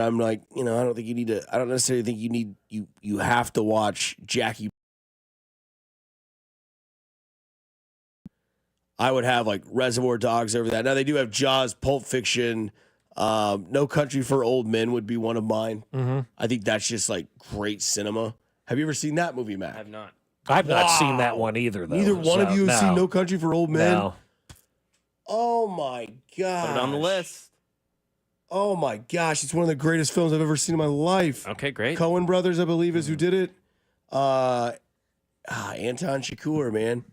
I'm like, I don't think you need to. I don't necessarily think you have to watch Jackie. I would have like Reservoir Dogs over that. Now they do have Jaws, Pulp Fiction, No Country for Old Men would be one of mine. Mm-hmm. I think that's just like great cinema. Have you ever seen that movie, Matt? I have not. I've not seen that one either, though. Neither one of you have seen No Country for Old Men? No. Oh, my gosh. Put it on the list. Oh, my gosh. It's one of the greatest films I've ever seen in my life. Okay, great. Coen Brothers, I believe, is who did it. Anton Chigurh, man.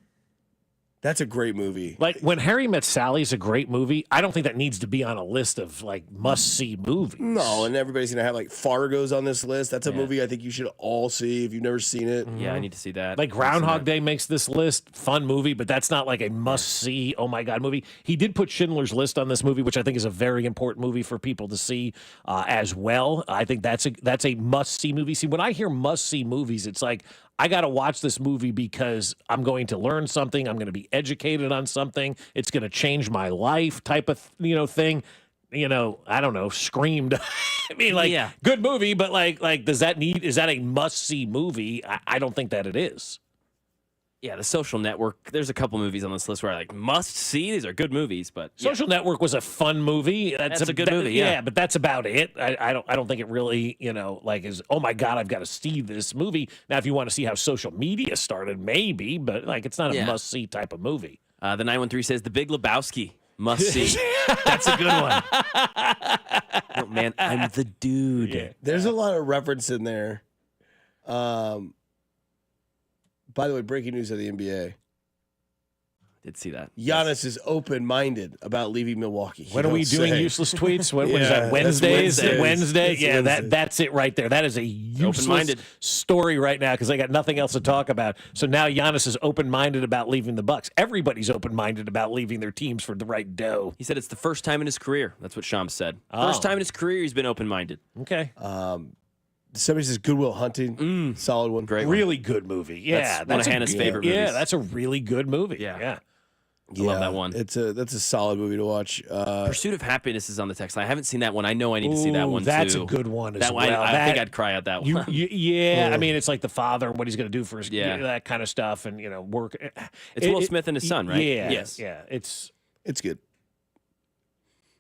That's a great movie. Like, When Harry Met Sally is a great movie. I don't think that needs to be on a list of, like, must-see movies. No, and everybody's going to have, like, Fargo's on this list. That's a movie I think you should all see if you've never seen it. Yeah, I need to see that. Like, Groundhog Day makes this list. Fun movie, but that's not, like, a must-see, oh, my God, movie. He did put Schindler's List on this movie, which I think is a very important movie for people to see as well. I think that's a must-see movie. See, when I hear must-see movies, it's like, I got to watch this movie because I'm going to learn something. I'm going to be educated on something. It's going to change my life type of, thing. I don't know, Screamed. I mean, like, good movie, but like, is that a must-see movie? I don't think that it is. Yeah, The Social Network. There's a couple movies on this list where I must see. These are good movies, but Social Network was a fun movie. That's a good movie. Yeah, but that's about it. I don't think it really, is. Oh my God, I've got to see this movie now. If you want to see how social media started, maybe, but like it's not a must see type of movie. The 913 says The Big Lebowski. Must see. That's a good one. Oh, man, I'm the dude. Yeah. There's a lot of reference in there. By the way, breaking news of the NBA. Did see that. Giannis is open-minded about leaving Milwaukee. When are we doing useless tweets? When is that? Wednesdays? Wednesday? Yeah, that's it right there. That is a useless story right now because I got nothing else to talk about. So now Giannis is open-minded about leaving the Bucks. Everybody's open-minded about leaving their teams for the right dough. He said it's the first time in his career. That's what Shams said. First time in his career he's been open-minded. Okay. Somebody says Good Will Hunting. Solid one. Great really good movie. Yeah. That's one of Hannah's favorite movies. Yeah, that's a really good movie. Yeah. I love that one. That's a solid movie to watch. Pursuit of Happiness is on the text line. I haven't seen that one. I know I need to see that one, that's too. That's a good one as that well. One, I think I'd cry at that one. I mean, it's like the father, what he's going to do for his that kind of stuff, and, work. It's Will Smith and his son, right? Yeah. Yes. Yeah. It's good.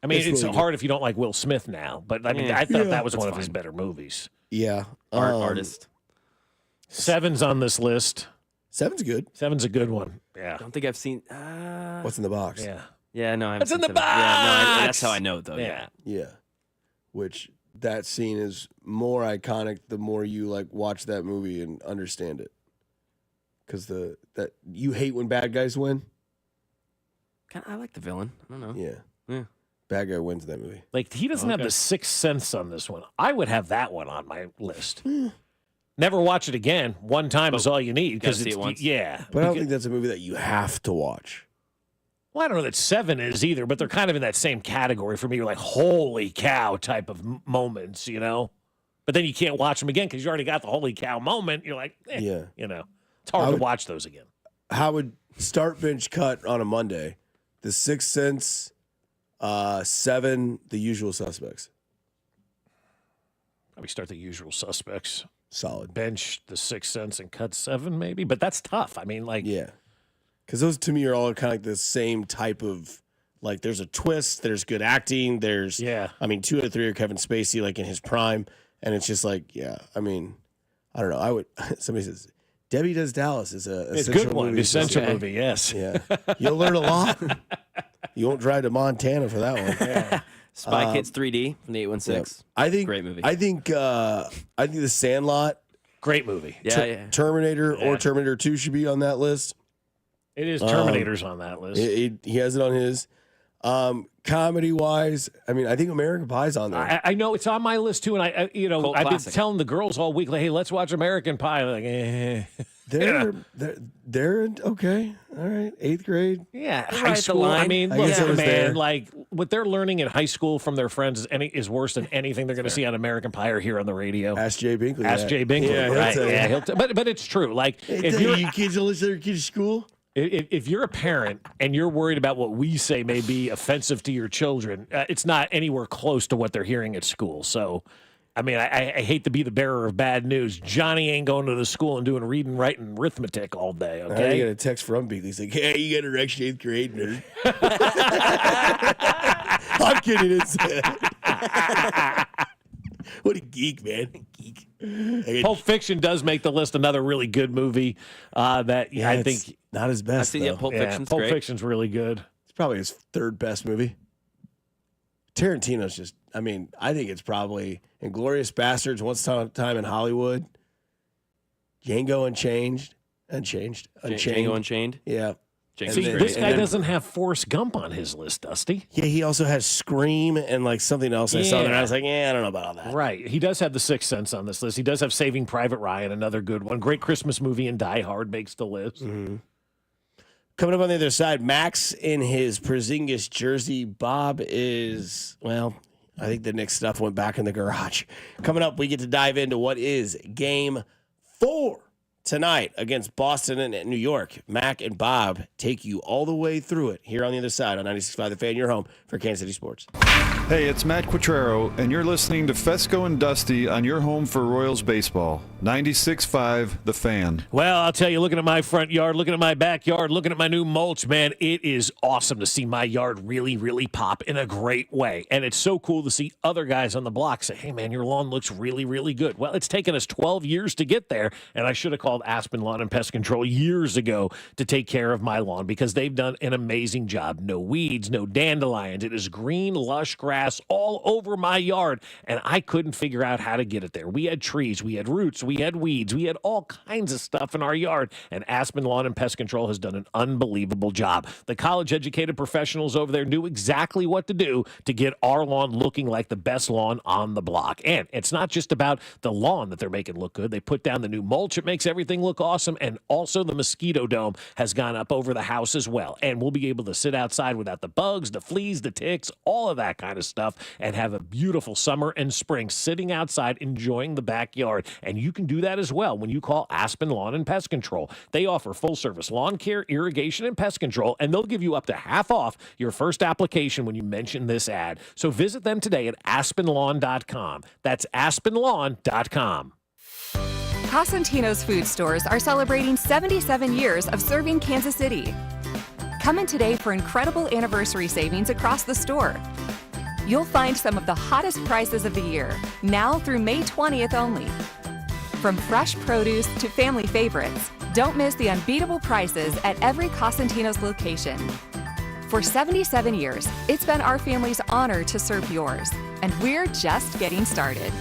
I mean, it's really hard if you don't like Will Smith now, but I mean, I thought that was one of his better movies. Yeah. Artist. Seven's on this list. Seven's good. Seven's a good one. Yeah. I don't think I've seen. What's in the box? Yeah. Yeah, no, I haven't What's in the seen box? Yeah, no, that's how I know it, though. Yeah. Yeah. Which that scene is more iconic the more you like watch that movie and understand it. Because that you hate when bad guys win. I like the villain. I don't know. Yeah. Bad guy wins in that movie. Like, he doesn't have the Sixth Sense on this one. I would have that one on my list. Never watch it again. One time is all you need. Because see it once. Yeah. But I don't think that's a movie that you have to watch. Well, I don't know that Seven is either, but they're kind of in that same category for me. Like, holy cow type of moments, But then you can't watch them again because you already got the holy cow moment. You're like, it's hard to watch those again. How would start bench cut on a Monday? The Sixth Sense, Seven, The Usual Suspects. Probably start The Usual Suspects. Solid. Bench The Sixth Sense and cut Seven, maybe. But that's tough. I mean, like. Yeah. Because those, to me, are all kind of like the same type of, like, there's a twist, there's good acting, there's. Yeah. I mean, 2 out of 3 are Kevin Spacey, like, in his prime. And it's just like, I mean, I don't know. Somebody says, Debbie Does Dallas is it's a good one. Essential movie, yes. Yeah. You'll learn a lot. You won't drive to Montana for that one. Yeah. Spy Kids 3D from the 816. I think great movie. I think The Sandlot, great movie. Terminator or Terminator 2 should be on that list. It is Terminator's on that list. He has it on his. Comedy wise, I mean, I think American Pie's on there. I know it's on my list too, and I've been telling the girls all week, like, hey, let's watch American Pie. Like, They're okay. All right, 8th grade. Yeah, high school. I mean, look, man, like what they're learning in high school from their friends is worse than anything they're going to see on American Pie or hear on the radio. Ask Jay Binkley. Jay Binkley. Yeah, right? But it's true. Like, if you kids don't listen to your kids' school. If you're a parent and you're worried about what we say may be offensive to your children, it's not anywhere close to what they're hearing at school. So, I mean, I hate to be the bearer of bad news. Johnny ain't going to the school and doing reading, writing, arithmetic all day, okay? I got a text from Beakley. He's like, hey, you got an extra 8th grade nerd. I'm kidding. What a geek, man. Geek. Pulp Fiction does make the list. Another really good movie that I think not his best. I've seen Pulp Fiction's Pulp great. Fiction's really good. It's probably his 3rd best movie. Tarantino's just, I mean, I think it's probably Inglourious Bastards, Once Upon a Time in Hollywood, Django Unchained. Django Unchained? Yeah. See, this guy doesn't have Forrest Gump on his list, Dusty. Yeah, he also has Scream and like something else I saw there. I was like, I don't know about all that. Right. He does have The Sixth Sense on this list. He does have Saving Private Ryan, another good one. Great Christmas movie, and Die Hard makes the list. Mm-hmm. Coming up on the other side, Max in his Porzingis jersey. Bob is, well, I think the Knicks stuff went back in the garage. Coming up, we get to dive into what is Game 4 tonight against Boston and New York. Mac and Bob take you all the way through it here on the other side on 96.5 The Fan, your home for Kansas City Sports. Hey, it's Matt Quattrero, and you're listening to Fesco and Dusty on your home for Royals baseball. 96.5 The Fan. Well, I'll tell you, looking at my front yard, looking at my backyard, looking at my new mulch, man, it is awesome to see my yard really, really pop in a great way. And it's so cool to see other guys on the block say, hey, man, your lawn looks really, really good. Well, it's taken us 12 years to get there, and I should have called Aspen Lawn and Pest Control years ago to take care of my lawn because they've done an amazing job. No weeds, no dandelions. It is green, lush grass all over my yard, and I couldn't figure out how to get it there. We had trees, we had roots, we had weeds, we had all kinds of stuff in our yard, and Aspen Lawn and Pest Control has done an unbelievable job. The college-educated professionals over there knew exactly what to do to get our lawn looking like the best lawn on the block. And it's not just about the lawn that they're making look good. They put down the new mulch. It makes everything look awesome, and also the mosquito dome has gone up over the house as well, and we'll be able to sit outside without the bugs, the fleas, the ticks, all of that kind of stuff, and have a beautiful summer and spring sitting outside enjoying the backyard. And you can do that as well when you call Aspen Lawn and Pest Control. They offer full-service lawn care, irrigation, and pest control, and they'll give you up to half off your first application when you mention this ad. So visit them today at aspenlawn.com. That's aspenlawn.com. Cosentino's food stores are celebrating 77 years of serving Kansas City. Come in today for incredible anniversary savings across the store. You'll find some of the hottest prices of the year, now through May 20th only. From fresh produce to family favorites, don't miss the unbeatable prices at every Cosentino's location. For 77 years, it's been our family's honor to serve yours, and we're just getting started.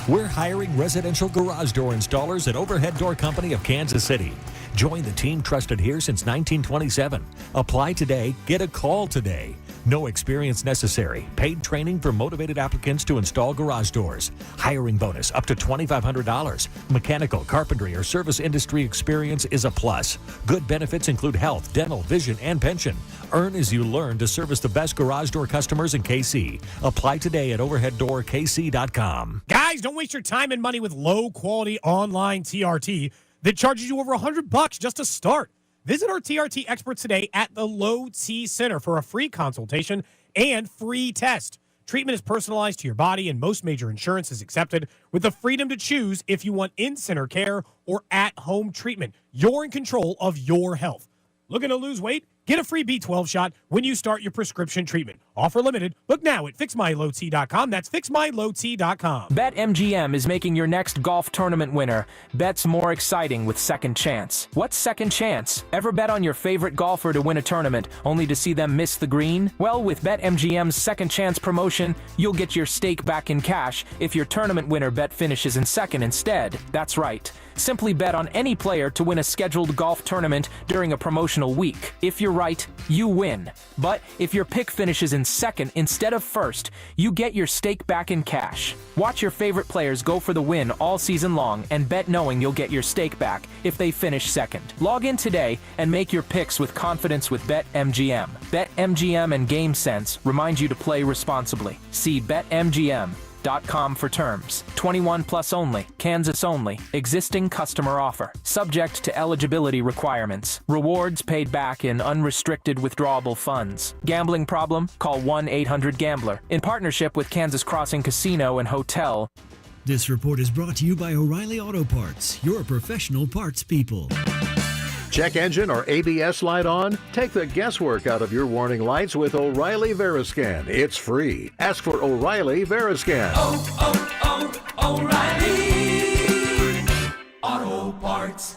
We're hiring residential garage door installers at Overhead Door Company of Kansas City. Join the team trusted here since 1927. Apply today, get a call today. No experience necessary. Paid training for motivated applicants to install garage doors. Hiring bonus up to $2,500. Mechanical, carpentry, or service industry experience is a plus. Good benefits include health, dental, vision, and pension. Earn as you learn to service the best garage door customers in KC. Apply today at overheaddoorkc.com. Guys, don't waste your time and money with low-quality online TRT that charges you over $100 just to start. Visit our TRT experts today at the Low T Center for a free consultation and free test. Treatment is personalized to your body, and most major insurance is accepted with the freedom to choose if you want in-center care or at-home treatment. You're in control of your health. Looking to lose weight? Get a free B12 shot when you start your prescription treatment. Offer limited. Look now at fixmylowt.com. That's fixmylowt.com. BetMGM is making your next golf tournament winner bets more exciting with Second Chance. What's Second Chance? Ever bet on your favorite golfer to win a tournament only to see them miss the green? Well, with BetMGM's Second Chance promotion, you'll get your stake back in cash if your tournament winner bet finishes in second instead. That's right. Simply bet on any player to win a scheduled golf tournament during a promotional week. If you're right, you win. But if your pick finishes in second instead of first, you get your stake back in cash. Watch your favorite players go for the win all season long and bet knowing you'll get your stake back if they finish second. Log in today and make your picks with confidence with BetMGM. BetMGM and GameSense remind you to play responsibly. See BetMGM. BetOnline.com for terms. 21 plus only. Kansas only. Existing customer offer. Subject to eligibility requirements. Rewards paid back in unrestricted withdrawable funds. Gambling problem? Call 1-800-GAMBLER. In partnership with Kansas Crossing Casino and Hotel. This report is brought to you by O'Reilly Auto Parts, your professional parts people. Check engine or ABS light on? Take the guesswork out of your warning lights with O'Reilly Veriscan. It's free. Ask for O'Reilly Veriscan. O'Reilly Auto Parts.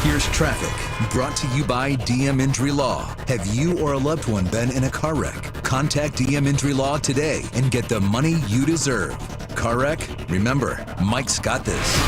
Here's traffic, brought to you by DM Injury Law. Have you or a loved one been in a car wreck? Contact DM Injury Law today and get the money you deserve. Car wreck? Remember, Mike's got this.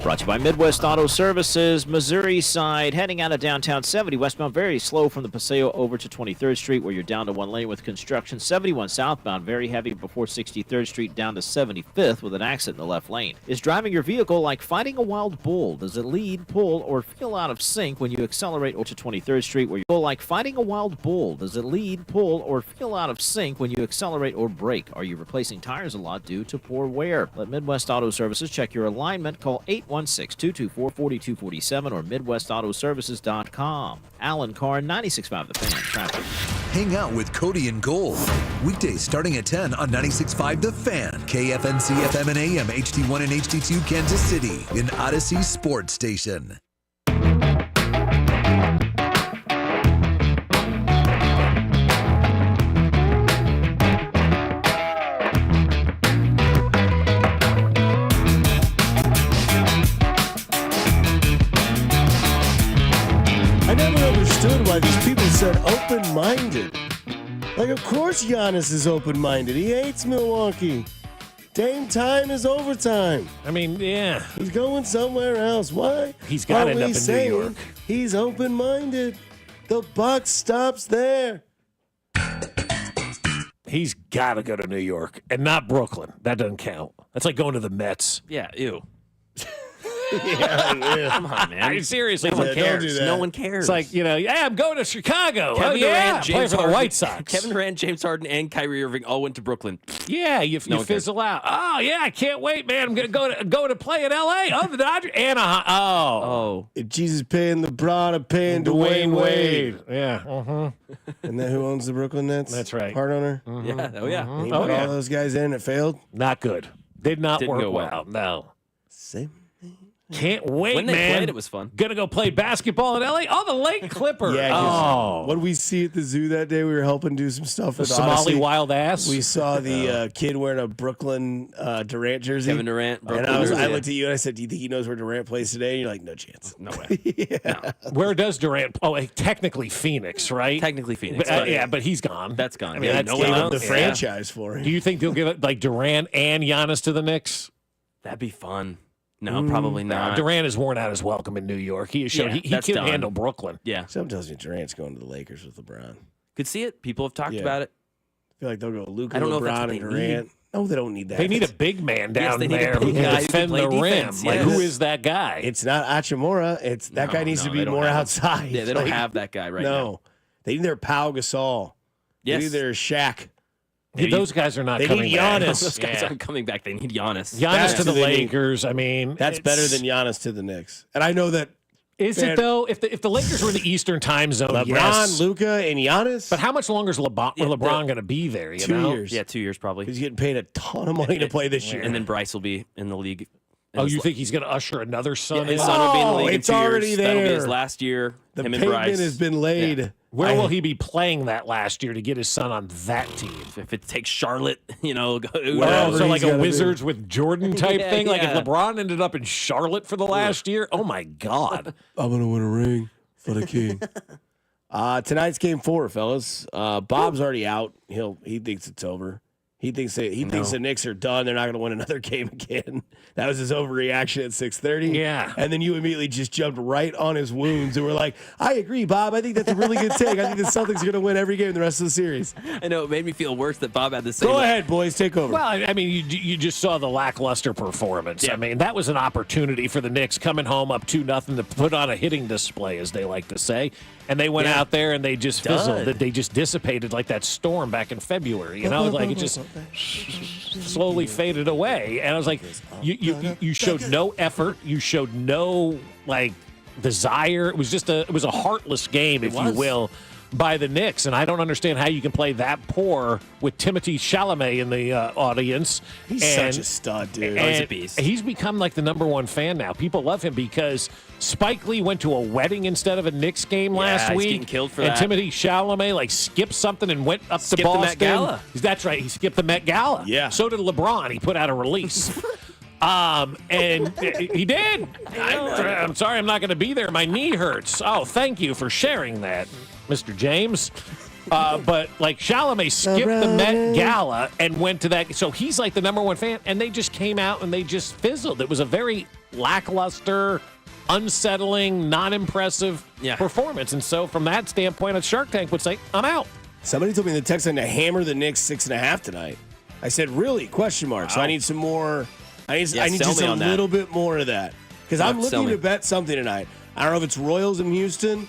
Brought to you by Midwest Auto Services, Missouri side, heading out of downtown 70 westbound, very slow from the Paseo over to 23rd Street, where you're down to one lane with construction. 71 southbound, very heavy before 63rd Street down to 75th with an accident in the left lane. Is driving your vehicle like fighting a wild bull? Does it lead, pull, or feel out of sync when you accelerate over to 23rd Street, where you're like fighting a wild bull? Does it lead, pull, or feel out of sync when you accelerate or brake? Are you replacing tires a lot due to poor wear? Let Midwest Auto Services check your alignment. Call 816-224-4247 or MidwestAutoservices.com. Alan Carr, 96.5 The Fan. Traffic. Hang out with Cody and Gold. Weekdays starting at 10 on 96.5 The Fan. KFNC FM and AM, HD1 and HD2 Kansas City. An Odyssey sports station. I never understood why these people said open-minded. Like, of course Giannis is open-minded. He hates Milwaukee. Dame time is overtime. I mean, yeah. He's going somewhere else. Why? He's got to are end up we in New saying York. He's open-minded. The buck stops there. He's got to go to New York and not Brooklyn. That doesn't count. That's like going to the Mets. Yeah, ew. Yeah. Come on, man. I mean, seriously, No one don't cares. do that. No one cares. it's like, you know, yeah, I'm going to Chicago. Kevin oh, yeah, Durant, play James for the Harden, White Sox. Kevin Durant, James Harden, and Kyrie Irving all went to Brooklyn. Yeah, you No one cares. fizzle out. Oh, yeah, I can't wait, man. I'm going to go to play in L.A. Oh, the Dodgers. Anaheim. Oh. If Jesus paying LeBron, I'm paying Dwayne Wade. Yeah. Isn't that who owns the Brooklyn Nets? That's right. Part owner? Yeah. Oh, yeah. He Oh, put yeah. all those guys in. It failed. Not good. Did not Didn't work go well. well. No. Same. Can't wait, When they man. played, it was fun. Gonna go play basketball in L.A. Oh, the Lake Clippers. Yeah. 'cause Oh. What did we see at the zoo that day? We were helping do some stuff The with Somali Odyssey. wild ass. We saw the kid wearing a Brooklyn Durant jersey. Kevin Durant, And Brooklyn I jersey. looked at you and I said, "Do you think he knows where Durant plays today?" And you're like, "No chance." No way. Where does Durant? Oh, technically Phoenix, right? Technically Phoenix. But, but yeah, but he's gone. that's gone. I mean, Yeah, that's no Gave one up the else. franchise for Do him. you think they'll give it like Durant and Giannis to the Knicks? That'd be fun. No, probably not. Durant has worn out his welcome in New York. He has shown Yeah, he that's can done. handle Brooklyn. Yeah. Something tells me Durant's going to the Lakers with LeBron. Could see it. People have talked Yeah. about it. I feel like they'll go Luka, I don't know if that's LeBron, what and they Durant. No, they don't need that. They need a big man down they need a there who big can guy who can defend play the defense, rim. Like, yes. who is that guy? It's not Hachimura. It's that guy needs to they be don't more have him. outside. Yeah, they don't Like, have that guy right now. No, they need their Pau Gasol. Yes. They need their Shaq. Those guys are not They coming need back. Giannis. Those guys Yeah. aren't coming back. They need Giannis. Giannis That's to the who they need. Lakers. I mean, That's it's- better than Giannis to the Knicks. And I know that Is Man. it though? If the Lakers were in the Eastern Time Zone, LeBron, yes. Luka, and Giannis. But how much longer is LeBron Yeah, going to be there? You 2 know? years. Yeah, 2 years probably. He's getting paid a ton of money to play this year. And then Bryce will be in the league. Oh, you think he's going to usher another son? His in? son will be in the Oh, league in it's 2 years. already That'll be there. his last year. the him and pavement Bryce. has been laid. Yeah. Where will he be playing that last year to get his son on that team? If it takes Charlotte, go. Wherever So he's like a gotta be. Wizards with Jordan type Yeah, thing? Like if yeah. LeBron ended up in Charlotte for the last year? Oh, my God. I'm gonna win a ring for the king. Tonight's game 4, fellas. Bob's already out. He thinks it's over. He thinks the Knicks are done. They're not gonna win another game again. That was his overreaction at 6:30. Yeah. And then you immediately just jumped right on his wounds and were like, I agree, Bob. I think that's a really good take. I think the Celtics are going to win every game the rest of the series. I know, it made me feel worse that Bob had the same. Go ahead, boys. Take over. Well, I mean, you just saw the lackluster performance. I mean, that was an opportunity for the Knicks coming home up 2-0 to put on a hitting display, as they like to say. And they went out there and they just fizzled. They just dissipated like that storm back in February. You know, like it just slowly faded away. And I was like, you showed no effort. You showed no desire. It was a heartless game, if you will, by the Knicks. And I don't understand how you can play that poor with Timothée Chalamet in the audience. He's such a stud, dude. He's a beast. He's become like the number one fan now. People love him because Spike Lee went to a wedding instead of a Knicks game last he's week. getting killed for and that. Timothée Chalamet skipped something and went up to Skipped Boston. the Met Gala. That's right. He skipped the Met Gala. Yeah. So did LeBron. He put out a release. And he did. I'm sorry, I'm not going to be there. My knee hurts. Oh, thank you for sharing that, Mr. James. But Chalamet skipped the Met Gala and went to that. So he's like the number one fan, and they just came out and they just fizzled. It was a very lackluster, unsettling, non-impressive performance. And so from that standpoint, a Shark Tank would say, I'm out. Somebody told me the Texans to hammer the Knicks 6.5 tonight. I said, really? Question mark. Wow. So I need some more. I need just a little bit more of that. Because I'm looking to bet something tonight. I don't know if it's Royals in Houston.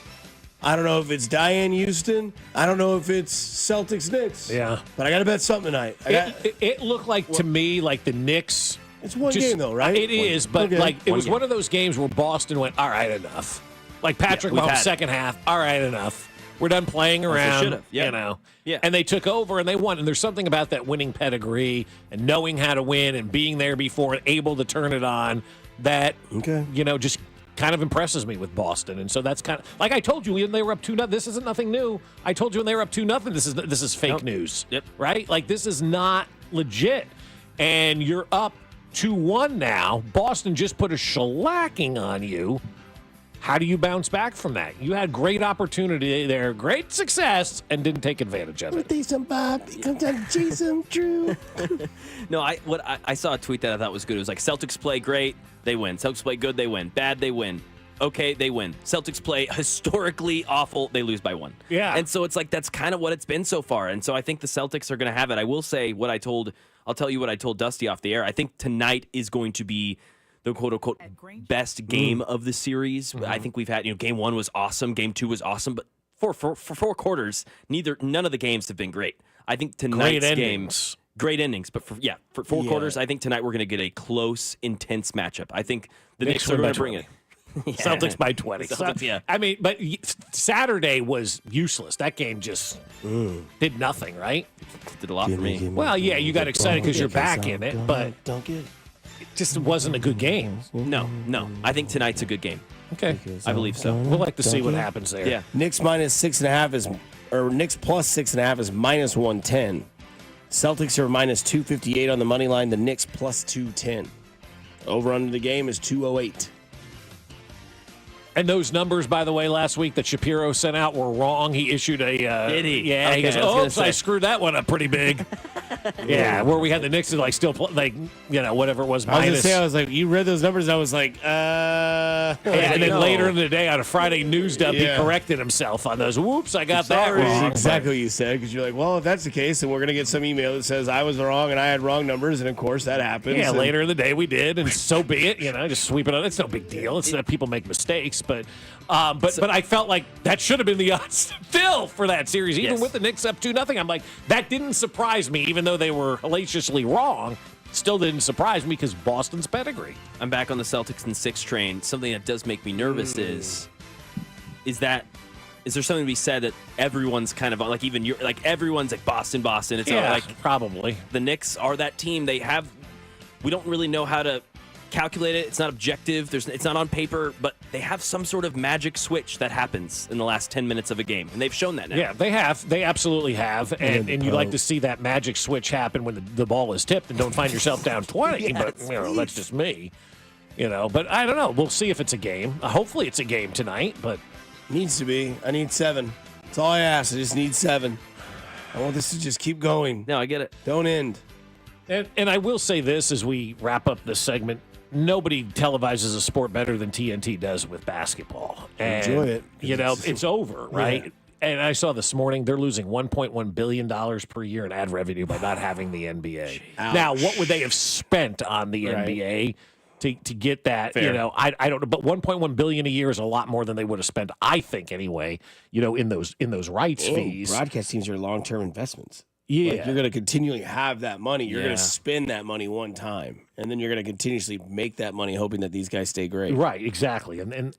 I don't know if it's Diane Houston. I don't know if it's Celtics Knicks. Yeah. But I got to bet something tonight. It looked like to me like the Knicks. It's one game though, right? It is, but it was one of those games where Boston went, all right, enough. Like Patrick Mahomes, second half, all right, enough. We're done playing around. You know. Yeah. And they took over and they won. And there's something about that winning pedigree and knowing how to win and being there before and able to turn it on that just kind of impresses me with Boston. And so that's kind of like I told you when they were up 2-0. This isn't nothing new. I told you when they were up 2-0. This is fake news. Yep. Right? Like this is not legit. And you're up 2-1 now. Boston just put a shellacking on you. How do you bounce back from that? You had great opportunity there, great success, and didn't take advantage of it. Decent Bob, come down to Jason, Drew. No, I saw a tweet that I thought was good. It was like Celtics play great, they win. Celtics play good, they win. Bad, they win. Okay, they win. Celtics play historically awful, they lose by 1. Yeah. And so it's like that's kind of what it's been so far. And so I think the Celtics are going to have it. I will say I'll tell you what I told Dusty off the air. I think tonight is going to be the quote-unquote best game of the series. I think we've had, game 1 was awesome, game 2 was awesome, but for 4 quarters, none of the games have been great. I think tonight's games, great endings, but for 4 quarters, I think tonight we're going to get a close, intense matchip. I think the Knicks are going to bring it. Celtics by 20. Celtics, I mean, but Saturday was useless. That game just did nothing, right? Did a lot for me. Well, yeah, you got excited because you're back in it, but it just wasn't a good game. No. I think tonight's a good game. Okay. I believe so. We'll like to see what happens there. Yeah. Knicks minus 6.5 Knicks plus 6.5 is minus 110. Celtics are minus 258 on the money line. The Knicks plus 210. Over under the game is 208. And those numbers, by the way, last week that Shapiro sent out were wrong. He issued a... Did he? Yeah, Okay, he goes, oops, I screwed that one up pretty big. Yeah, where we had the Knicks still whatever it was, I was going to minus. say, I was like, you read those numbers, I was like, and then later in the day on a Friday news dump, he corrected himself on those. Whoops, I got that Which is wrong. exactly what you said, because you're like, well, if that's the case, then we're going to get some email that says I was wrong and I had wrong numbers, and of course that happens. Yeah, and later in the day we did, and so be it. Just sweep it on. It's no big deal. It's that people make mistakes, but I felt like that should have been the odds still for that series, even with the Knicks up 2-0. I'm like, that didn't surprise me, even though they were hellaciously wrong. Still didn't surprise me because Boston's pedigree. I'm back on the Celtics and 6 train. Something that does make me nervous is there something to be said that everyone's kind of like, even you're like, everyone's like Boston. It's not like probably the Knicks are that team. We don't really know how to calculate it. It's not objective. It's not on paper, but they have some sort of magic switch that happens in the last 10 minutes of a game, and they've shown that now. Yeah, they have. They absolutely have, and you like to see that magic switch happen when the ball is tipped and don't find yourself down 20. But that's just me. But I don't know. We'll see if it's a game. Hopefully, it's a game tonight. But needs to be. I need 7. That's all I ask. I just need 7. I want this to just keep going. No, I get it. Don't end. And I will say this as we wrap up this segment. Nobody televises a sport better than TNT does with basketball. And, enjoy it. It's over, right? Yeah. And I saw this morning they're losing $1.1 billion per year in ad revenue by not having the NBA. Now, what would they have spent on the NBA to get that? Fair. I don't know, but $1.1 billion a year is a lot more than they would have spent, I think, anyway. In those rights fees. Broadcast teams are long-term investments. Yeah, like you're going to continually have that money. You're going to spend that money one time, and then you're going to continuously make that money, hoping that these guys stay great. Right, exactly. And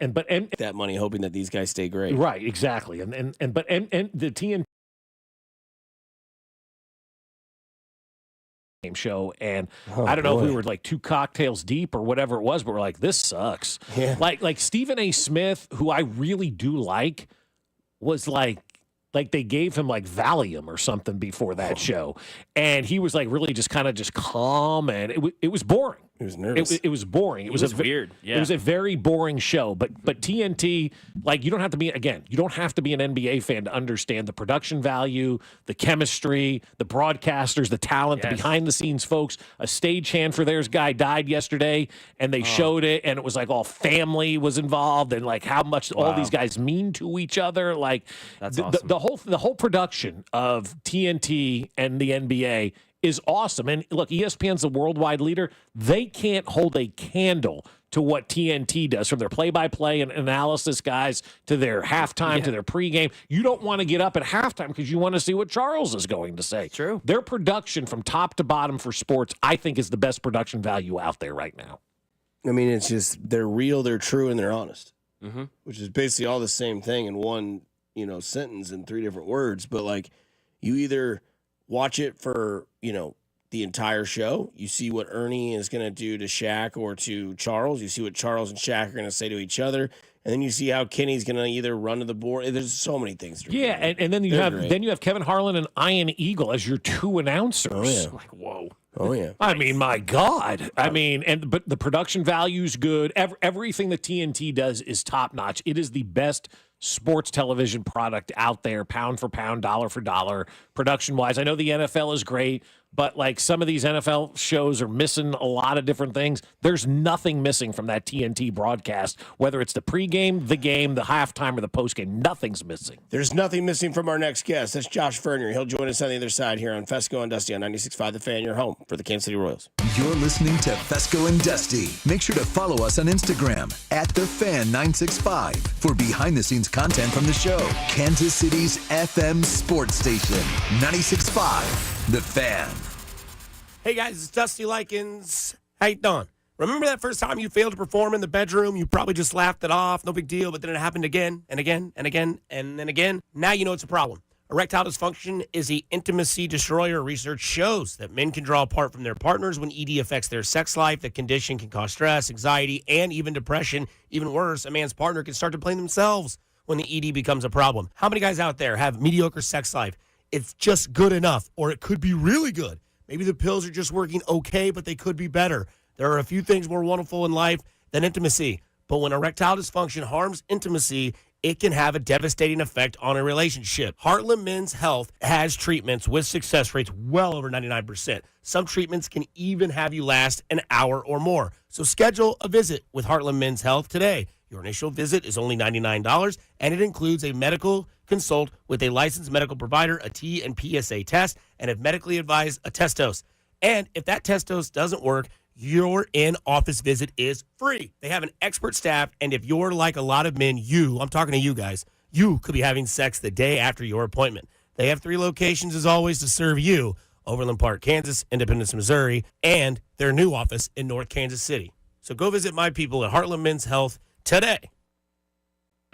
that money, hoping that these guys stay great. Right, exactly. And the TNT show, and I don't know if we were like 2 cocktails deep or whatever it was, but we're like, this sucks. Yeah. Like Stephen A. Smith, who I really do like, was like they gave him like Valium or something before that show, and he was like really just kind of calm, and it was boring. He was nervous. It was boring. It was weird. Yeah. It was a very boring show. But TNT, like you don't have to be an NBA fan to understand the production value, the chemistry, the broadcasters, the talent, the behind the scenes folks. A stagehand for theirs guy died yesterday, and they showed it, and it was like all family was involved, and like how much all these guys mean to each other. Like that's awesome. The whole production of TNT and the NBA is awesome. And look, ESPN's the worldwide leader. They can't hold a candle to what TNT does, from their play-by-play and analysis guys to their halftime to their pregame. You don't want to get up at halftime because you want to see what Charles is going to say. True. Their production from top to bottom for sports, I think, is the best production value out there right now. I mean, it's just they're real, they're true, and they're honest, which is basically all the same thing in one sentence in 3 different words. But like, you either watch it for, the entire show. You see what Ernie is going to do to Shaq or to Charles. You see what Charles and Shaq are going to say to each other. And then you see how Kenny's going to either run to the board. There's so many things. And then you have Kevin Harlan and Ian Eagle as your 2 announcers. Oh, yeah. like, whoa. Oh, yeah. I mean, my God. But the production value's good. Everything that TNT does is top notch. It is the best sports television product out there, pound for pound, dollar for dollar, production wise. I know the NFL is great, but like some of these NFL shows are missing a lot of different things. There's nothing missing from that TNT broadcast, whether it's the pregame, the game, the halftime, or the postgame. Nothing's missing. There's nothing missing from our next guest. That's Josh Vernier. He'll join us on the other side here on Fesco and Dusty on 96.5 The Fan, your home for the Kansas City Royals. You're listening to Fesco and Dusty. Make sure to follow us on Instagram @TheFan965 for behind-the-scenes content from the show. Kansas City's FM sports station, 96.5 The Fan. Hey guys, it's Dusty Likens. How you doing? Remember that first time you failed to perform in the bedroom? You probably just laughed it off, no big deal, but then it happened again and again and again and then again. Now you know it's a problem. Erectile dysfunction is the intimacy destroyer. Research shows that men can draw apart from their partners when ED affects their sex life. The condition can cause stress, anxiety, and even depression. Even worse, a man's partner can start to blame themselves when the ED becomes a problem. How many guys out there have mediocre sex life? It's just good enough, or it could be really good. Maybe the pills are just working okay, but they could be better. There are a few things more wonderful in life than intimacy. But when erectile dysfunction harms intimacy, it can have a devastating effect on a relationship. Heartland Men's Health has treatments with success rates well over 99%. Some treatments can even have you last an hour or more. So schedule a visit with Heartland Men's Health today. Your initial visit is only $99, and it includes a medical consult with a licensed medical provider, a T and PSA test, and if medically advised, a test dose. And if that test dose doesn't work, your in-office visit is free. They have an expert staff, and if you're like a lot of men, I'm talking to you guys, you could be having sex the day after your appointment. They have 3 locations, as always, to serve you: Overland Park, Kansas, Independence, Missouri, and their new office in North Kansas City. So go visit my people at Heartland Men's Health today.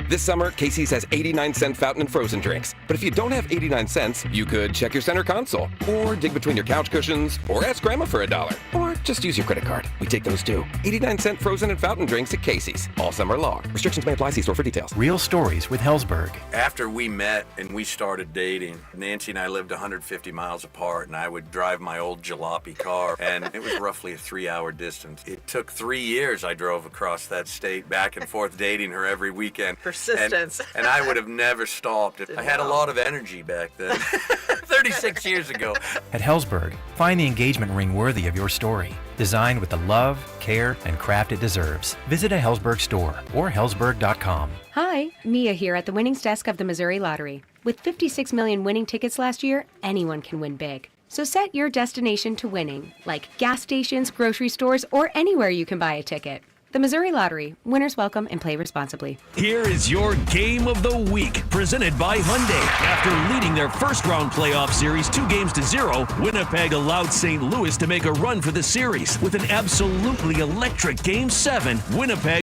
This summer, Casey's has 89-cent fountain and frozen drinks. But if you don't have 89 cents, you could check your center console, or dig between your couch cushions, or ask Grandma for $1, or just use your credit card. We take those too. 89-cent frozen and fountain drinks at Casey's all summer long. Restrictions may apply. See store for details. Real stories with Hellsberg. After we met and we started dating, Nancy and I lived 150 miles apart, and I would drive my old jalopy car, and it was roughly a 3-hour distance. It took 3 years I drove across that state, back and forth, dating her every weekend. Persistence. And I would have never stopped. I had a lot of energy back then. 36 years ago. At Hellsberg, find the engagement ring worthy of your story. Designed with the love, care, and craft it deserves. Visit a Hellsberg store or hellsberg.com. Hi, Mia here at the winnings desk of the Missouri Lottery. With 56 million winning tickets last year, anyone can win big. So set your destination to winning, like gas stations, grocery stores, or anywhere you can buy a ticket. The Missouri Lottery. Winners welcome and play responsibly. Here is your Game of the Week, presented by Hyundai. After leading their first-round playoff series 2-0, Winnipeg allowed St. Louis to make a run for the series. With an absolutely electric Game 7, Winnipeg